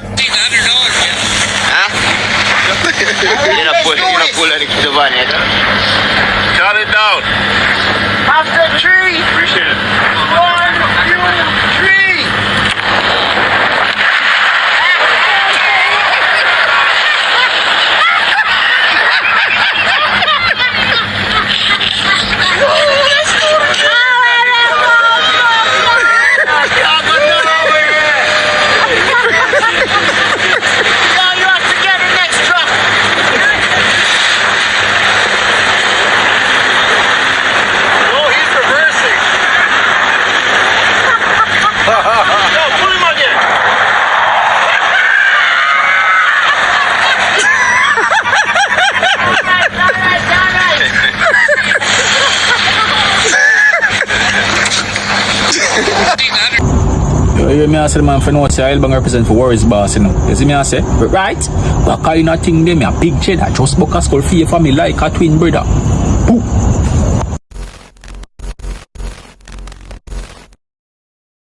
what? Huh? You not pull any to the van yet. Shut it down. After tree. Appreciate it. 1, 2, 3. You me say the man for no say I'll bang represent for Warriors boss, you know. You see me I say? Right? But kind of thing them a big cheddar just book a skull fee for me like a twin brother. Boom.